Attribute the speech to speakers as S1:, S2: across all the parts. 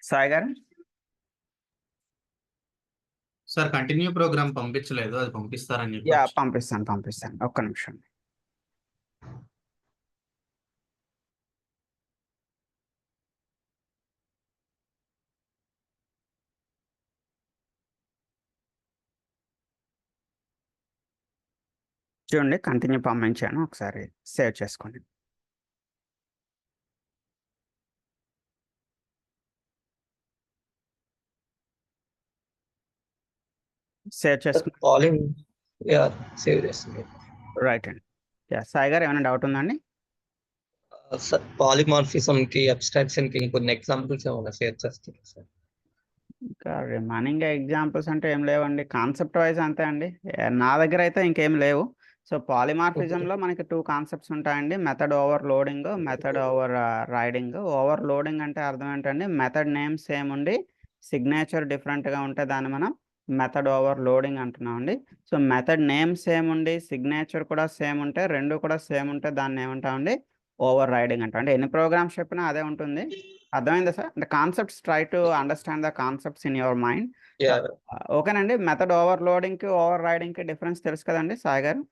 S1: సాయి గారు
S2: sir continue programme పంపించలేదు, అది పంపిస్తారని
S1: యా
S2: చెప్పొచ్చు.
S1: పంపిస్తాను ఒక్క నిమిషం. చూడండి, కంటిన్యూ పంపించాను, ఒకసారి సేవ్ చేసుకోండి. సేవ్ చేసుకుని
S3: Calling, yeah, save this.
S1: Right అండి. యా సాయి గారు, ఏమైనా డౌట్ ఉందండి?
S3: Sir, polymorphism ki abstraction ki కొన్ని ఎగ్జాంపుల్స్ ఏమైనా షేర్ చేస్తారు సార్?
S1: ఇంకా రిమైనింగ్ ఎగ్జాంపుల్స్ అంటే ఏం లేవండి, కాన్సెప్ట్ వైజ్ అంతే అండి. నా దగ్గర అయితే ఇంకేం లేవు. సో పాలిమార్ఫిజంలో మనకి 2 కాన్సెప్ట్స్ ఉంటాయండి, method over loading, method over riding. Over loading అంటే అర్థం ఏంటండి, మెథడ్ నేమ్ సేమ్ ఉండి సిగ్నేచర్ డిఫరెంట్గా ఉంటే దాన్ని మనం మెథడ్ ఓవర్ లోడింగ్ అంటున్నాం అండి. సో మెథడ్ నేమ్ సేమ్ ఉండి సిగ్నేచర్ కూడా సేమ్ ఉంటే, రెండు కూడా సేమ్ ఉంటే దాన్ని ఏమంటామండి, ఓవర్ రైడింగ్ అంటాం. అంటే ఎన్ని ప్రోగ్రామ్స్ చెప్పినా అదే ఉంటుంది. అర్థమైందా సార్? అంటే concepts, try to understand the concepts in your mind.
S3: Yeah,
S1: ఓకేనండి. మెథడ్ ఓవర్ లోడింగ్ కి ఓవర్ రైడింగ్ కి డిఫరెన్స్ తెలుసు కదండి సాయి గారు?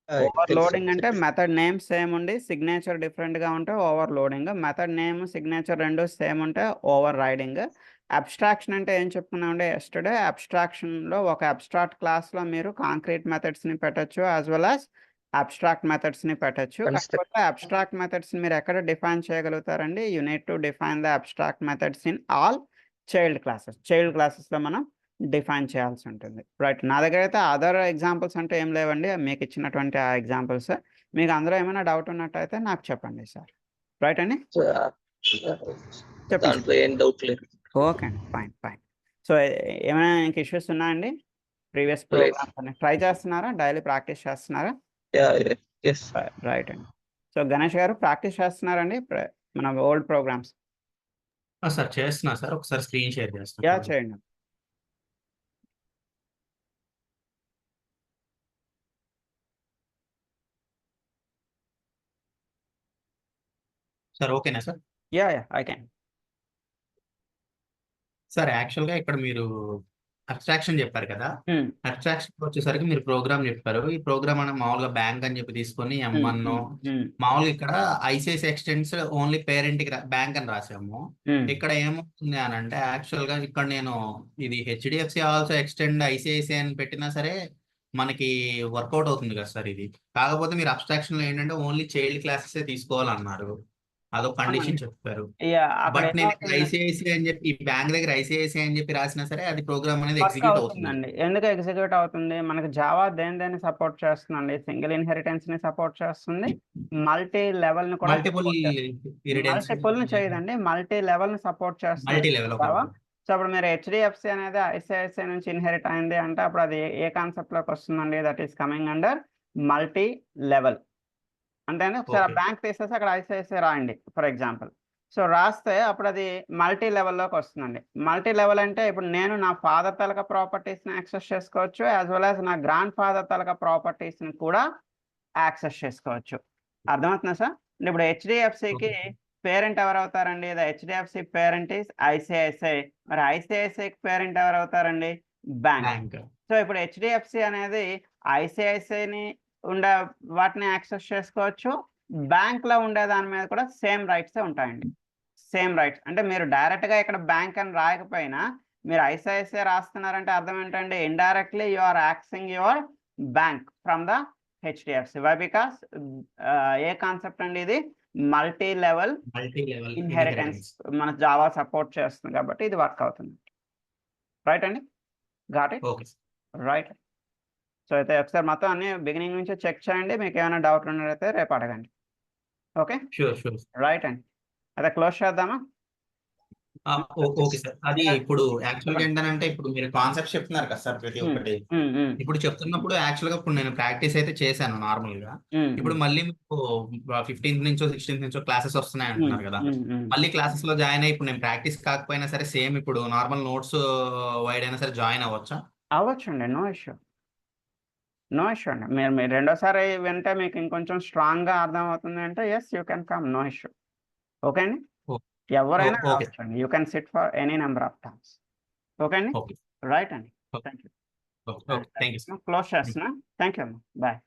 S1: ఓవర్ లోడింగ్ అంటే మెథడ్ నేమ్ సేమ్ ఉండి సిగ్నేచర్ డిఫరెంట్ గా ఉంటే over loading, method name signature రెండు సేమ్ ఉంటే ఓవర్ రైడింగ్. అబ్స్ట్రాక్షన్ అంటే ఏం చెప్పుకున్నామంటే ఎస్టర్డే, అబ్స్ట్రాక్షన్ లో ఒక అబ్స్ట్రాక్ట్ క్లాస్ లో మీరు కాంక్రీట్ మెథడ్స్ ని పెట్టొచ్చు, as well as abstract methods ని పెట్టొచ్చు. కాకపోతే అబ్స్ట్రాక్ట్ మెథడ్స్ మీరు ఎక్కడ డిఫైన్ చేయగలుగుతారండి? You need to define the abstract methods in all child classes లో మనం డిఫైన్ చేయాల్సి ఉంటుంది. రైట్, నా దగ్గర అయితే అదర్ ఎగ్జాంపుల్స్ అంటే ఏం లేవండి, మీకు ఇచ్చినటువంటి ఆ ఎగ్జాంపుల్స్. మీకు అందులో ఏమైనా డౌట్ ఉన్నట్టయితే నాకు చెప్పండి సార్. రైట్ అండి, చెప్పండి.
S3: దాంట్లో ఏం డౌట్ లేదు.
S1: ఓకే అండి, ఫైన్. సో ఏమైనా ఇంక ఇష్యూస్ ఉన్నాయండి? ప్రీవియస్ ప్రోగ్రామ్స్ అని ట్రై చేస్తున్నారా? డైలీ ప్రాక్టీస్ చేస్తున్నారా?
S3: Yes.
S1: రైట్ అండి. సో గణేష్ గారు ప్రాక్టీస్ చేస్తున్నారండి మన ఓల్డ్ ప్రోగ్రామ్స్?
S2: సార్ చేస్తున్నా సార్, ఒకసారి స్క్రీన్ షేర్
S1: యా
S2: చేస్తాను
S1: చేయండి.
S2: సార్. ఓకేనా sir?
S1: Yeah I can.
S2: Sir actual గా ఇక్కడ మీరు అబ్స్ట్రాక్షన్ చెప్పారు కదా, అబ్స్ట్రాక్షన్ వచ్చేసరికి మీరు ప్రోగ్రామ్ చెప్పారు. ఈ ప్రోగ్రామ్ అని మామూలుగా బ్యాంక్ అని చెప్పి తీసుకొని M1 మామూలుగా ఇక్కడ ఐసిఐసి ఎక్స్టెండ్స్ ఓన్లీ పేరెంట్ కి బ్యాంక్ అని రాసాము. ఇక్కడ ఏమవుతుంది అని అంటే, యాక్చువల్ గా ఇక్కడ నేను ఇది హెచ్డిఎఫ్సి ఆల్సో ఎక్స్టెండ్ ఐసిఐసి అని పెట్టినా సరే మనకి వర్కౌట్ అవుతుంది కదా సార్ ఇది. కాకపోతే మీరు అబ్స్ట్రాక్షన్ లో ఏంటంటే ఓన్లీ చైల్డ్ క్లాసెస్ తీసుకోవాలన్నారు, అదొక కండిషన్ చెప్పారు. బట్ నేను ఇక్కడ ఐసిఐసిఐ అని చెప్పి, ఈ బ్యాంక్ దగ్గర ఐసిఐసిఐ అని చెప్పి రాసినా సరే అది ప్రోగ్రామ్ అనేది ఎగ్జిక్యూట్ అవుతుంది.
S1: ఎందుకు ఎగ్జిక్యూట్ అవుతుంది? మనకి జావా దేని సపోర్ట్ చేస్తుందండి? సింగిల్ ఇన్హెరిటెన్స్ ని సపోర్ట్ చేస్తుంది, మల్టీ లెవెల్ ని కూడా మల్టిపుల్ ని చేయదండి, మల్టీ లెవెల్ ని సపోర్ట్ చేస్తుంది జావా. సో అప్పుడు మీరు హెచ్డిఎఫ్సి అనేది ఐసిఐసిఐ నుంచి ఇన్హెరిట్ అయింది అంటే అప్పుడు అది ఏ కాన్సెప్ట్ లోకి వస్తుందండి? That is coming under multi level. అంతేనా? ఒకసారి బ్యాంక్ తీసేసి అక్కడ ఐసిఐసిఐ రాయండి ఫర్ ఎగ్జాంపుల్. సో రాస్తే అప్పుడు అది మల్టీ లెవెల్లోకి వస్తుందండి. మల్టీ లెవెల్ అంటే ఇప్పుడు నేను నా ఫాదర్ తాలూకా ప్రాపర్టీస్ని యాక్సెస్ చేసుకోవచ్చు, యాజ్ వెల్ యాజ్ నా గ్రాండ్ ఫాదర్ తాలూకా ప్రాపర్టీస్ని కూడా యాక్సెస్ చేసుకోవచ్చు. అర్థమవుతుందా సార్? ఇప్పుడు హెచ్డిఎఫ్సికి పేరెంట్ ఎవరు అవుతారండి? HDFC parent is ICICI. మరి ఐసిఐసిఐకి పేరెంట్ ఎవరు అవుతారండి? బ్యాంక్. సో ఇప్పుడు హెచ్డిఎఫ్సి అనేది ఐసిఐసిఐని ఉండే వాటిని యాక్సెస్ చేసుకోవచ్చు, బ్యాంక్ లో ఉండే దాని మీద కూడా సేమ్ రైట్సే ఉంటాయండి. సేమ్ రైట్స్ అంటే మీరు డైరెక్ట్ గా ఇక్కడ బ్యాంక్ అని రాయకపోయినా మీరు ఐసిఐసిఐ రాస్తున్నారంటే అర్థం ఏంటంటే, indirectly you are accessing your bank from the HDFC. Why? Because ఏ కాన్సెప్ట్ అండి ఇది? మల్టీ లెవెల్ ఇన్హెరిటెన్స్ మన జావా సపోర్ట్ చేస్తుంది కాబట్టి ఇది వర్క్ అవుతుంది. రైట్ అండి, గాట్ ఇట్? రైట్. సో అయితే ఒకసారి మొత్తం అన్ని బిగినింగ్ నుంచి చెక్ చేయండి, మీకు ఏమైనా డౌట్ ఉన్నట్లయితే రేపు అడగండి. ఓకే, రైట్ అండి. అదే క్లోజ్ చేద్దామా?
S2: Okay sir. అది ఇప్పుడు యాక్చువల్గా ఏంటంటే, ఇప్పుడు మీరు కాన్సెప్ట్ చెప్తున్నారు కదా సార్ ప్రతి ఒక్కటి. ఇప్పుడు చెప్తున్నప్పుడు యాక్చువల్ గా ఇప్పుడు నేను ప్రాక్టీస్ అయితే చేశాను నార్మల్ గా. ఇప్పుడు మళ్ళీ మీకు 15th నుంచో 16th నుంచో క్లాసెస్ వస్తున్నాయి అంటున్నారు కదా, మళ్ళీ క్లాసెస్ లో జాయిన్ అయ్యి ఇప్పుడు నేను ప్రాక్టీస్ కాకపోయినా సరే సేమ్ ఇప్పుడు నార్మల్ నోట్స్ వైడ్ అయినా సరే జాయిన్ అవ్వచ్చా?
S1: అవ్వచ్చండి, నో ఇష్యూ అండి. మీరు రెండోసారి వింటే మీకు ఇంకొంచెం స్ట్రాంగ్ గా అర్థం అవుతుంది అంటే yes you can come, no issue. Okay అండి, ఎవరైనా
S2: ఓకే
S1: రావచ్చు అండి. You can sit for any number of times. Okay అండి,
S2: ఓకే
S1: రైట్ అండి.
S2: Okay
S1: thank you.
S2: Okay thank you
S1: close చేస్తున్నా. థ్యాంక్ యూ అమ్మా, బాయ్.